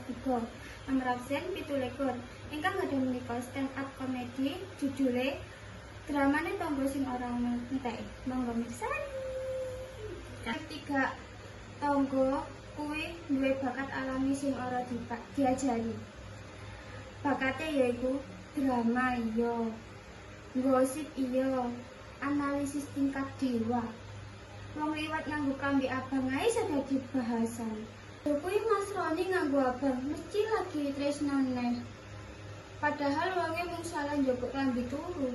3 nomor absen 17 ingkang gadhah menika stand up comedy judule dramane tangga sing ora entek monggo mirsani. Ketiga tangga kuwi duwe bakat alami sing ora diajari. Bakate yaiku drama iya, gosip iya, analisis tingkat dewa. Wong liwat nganggo kambi abang ae dadi bahasan. Kuwi Mas Roni nganggo abang mesti lagi tresnane. Padahal wonge mung salah njogok kambi turu.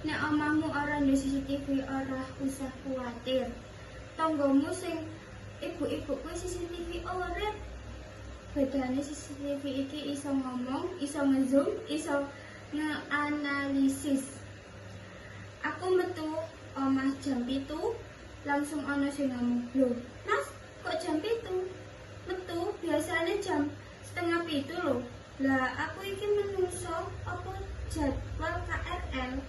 Nek omahmu ora ndek CCTV ora usah kuwatir. Tanggamu sing ibu-ibu kuwi CCTV urip. Bedane CCTV iki iso ngomong, iso ngezoom, iso ngeanalisis. Aku metu omah jam 7 langsung ana sing ngomong, "Lho, Mas, kok jam 7? Metu biasanya jam 6:30 lho." Lah, aku iki menungso apa jadwal KRL.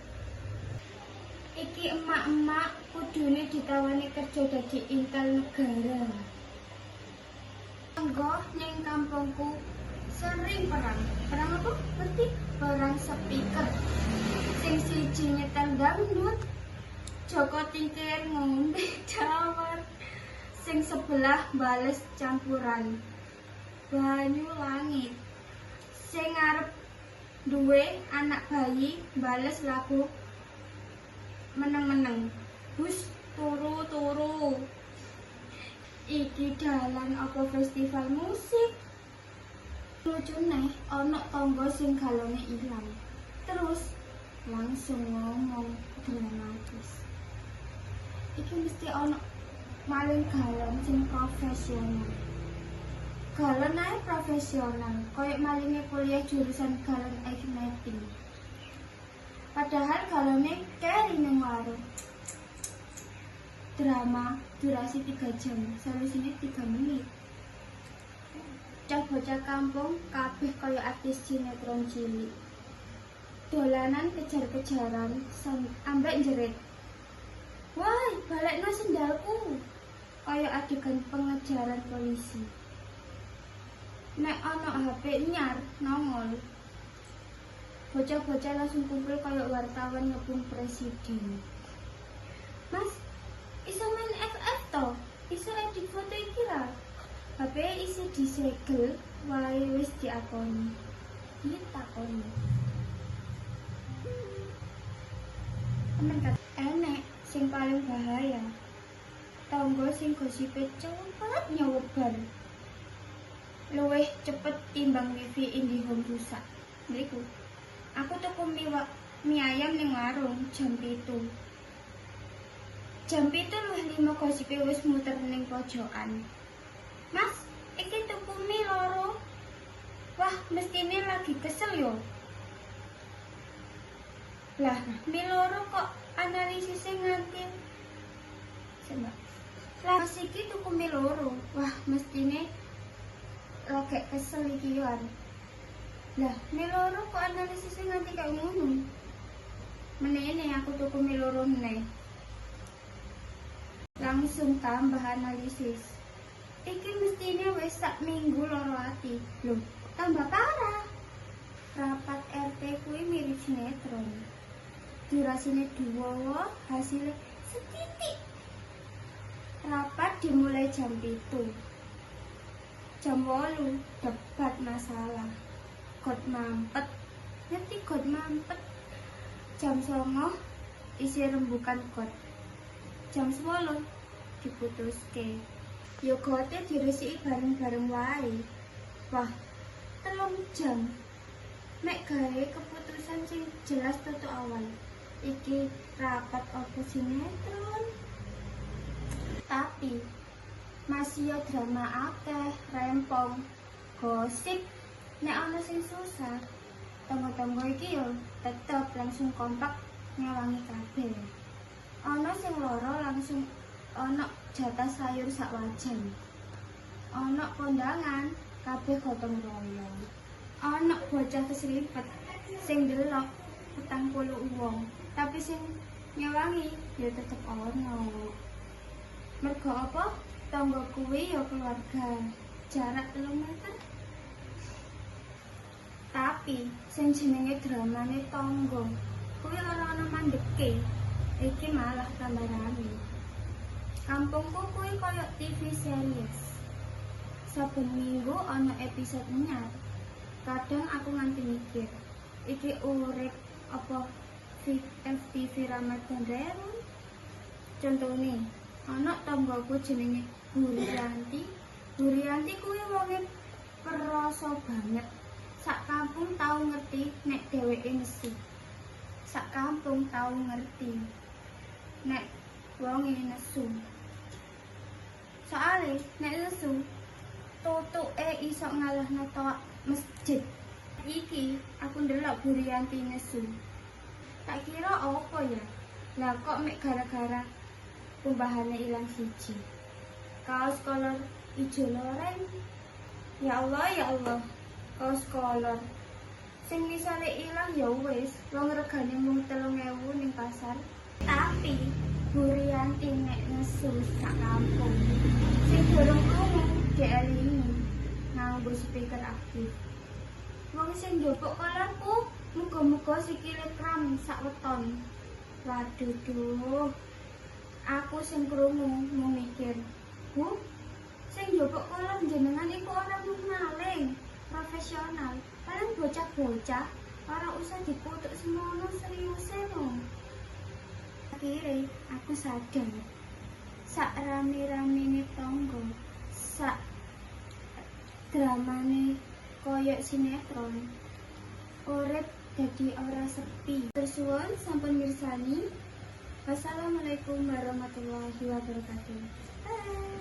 Iki emak-emak kudune ditawani kerja dadi intel negara. Tangga ning kampungku sering perang. Perang apa? Ngerti? Perang speaker. Sing siji nyetel dangdut, Joko Tingkir ngombe jawar. Sing sebelah bales campuran banyu langit. Sing ngarep duwe anak bayi bales lagu meneng-meneng. Bus turu-turu. Iki dalan apa festival musik? Lucune ana tangga sing galone ilang. Terus langsung ngomong dramatis. Iki mesti ana maling galon sing profesional. Galon ae profesional, koyo malinge kuliah jurusan galon mating. Padahal galone keri ning warung. Drama durasi 3 jam, solusine 3 menit. Bocah kampung kabeh kaya artis sinetron cilik. Dolanan kejar-kejaran ambek jerit. "Woi, balekno sendalku." Kaya adegan pengejaran polisi. Nek ana HP nyar nongol. Bocah-bocah langsung kumpul kaya wartawan ngepung presiden. "Mas, iso main FF to? Iso edit foto iki ra?" HP isi disegel, wae wis diakoni. Ditakoni. Enek sing paling bahaya. Tangga sing gosipe cepet nyewebar. Luwih cepet timbang wifi IndiHome rusak. Mriku. Aku tuku mie ayam ning warung jam 7. Jam 7:05 gosipe wis muter ning pojokan. "Mas, iki tuku mie loro." Wah, mestine lagi kesel yo. Lah, mie loro kok analisisnya nganti. Lah, Mas iki tuku mie loro. Wah, mestine lagi kesel iki yo. Lah, mie loro kok analisisnya nganti kayak ngono. Menene aku tuku mie loro meneh. Langsung tambah analisis. Iki mestine wis sak minggu loro ati. Loh, tambah parah. Rapat RT kuwi mirip sinetron. Durasine dawa, hasilnya setitik. Rapat dimulai jam 7. Jam 8 debat masalah. God mampet. Ngerti God mampet? Jam 9 isi rembukan God. Jam 10 diputuske. Yo gote diresiki bareng-bareng wae. Wah, 3 jam. Mek gawe keputusan sing jelas tutu awal. Iki rapat apa sinetron? Tapi masih yo drama akeh, rempong, gosip. Nek ana sing susah, tangga-tangga iki yo tetep langsung kompak ngewangi kabeh. Ana sing loro langsung ana jatah sayur sak wajan. Ana kondangan kabeh gotong royong. Ana bocah keslipet sing ndelok 40 wong, tapi sing ngewangi ya tetep ana. Mergo apa? Tangga kuwi ya keluarga. jarak 3 meter. Tapi sing jenenge dramane tangga kuwi ora ana mandeke. Iki malah tambah rame. Kampungku kuwi koyo TV series. Saben minggu ana episode anyar. Kadang aku nganti mikir, iki urip apa FTV Ramadan Reru? Contone, ana tanggaku jenenge Hurianti. Hurianti kuwi wonge perasa banget. Sak kampung tau ngerti nek dheweke nesu. Sak kampung tau ngerti nek wonge nesu. Soale nek nesu tutuke iso ngalahno toa masjid. Iki aku ndelok Hurianti nesu. Tak kira apa ya? Lah kok mek gara-gara kumbahane ilang siji. Kaos kolor ijo loreng. Ya Allah. Kaos kolor sing misale ilang ya wis wong regane mung 3.000 ning pasar. Tapi Hurianti nek nesu sak kampung sing durung krungu dielingi nganggo speaker aktif. Wong sing njupuk kolorku muga-muga sikile kram sak weton. Waduh, aku sing krungu mung mikir, "Bu, sing njupuk kolor jenengan iku ora mung maling profesional, paling bocah-bocah ora usah diputuk semono seriuse no." Akhirnya aku sadar, sak rame-ramene tangga, sak dramane koyok sinetron, urip dadi ora sepi. Tersuwun sampun mirsani. Wassalamualaikum warahmatullahi wabarakatuh. Bye.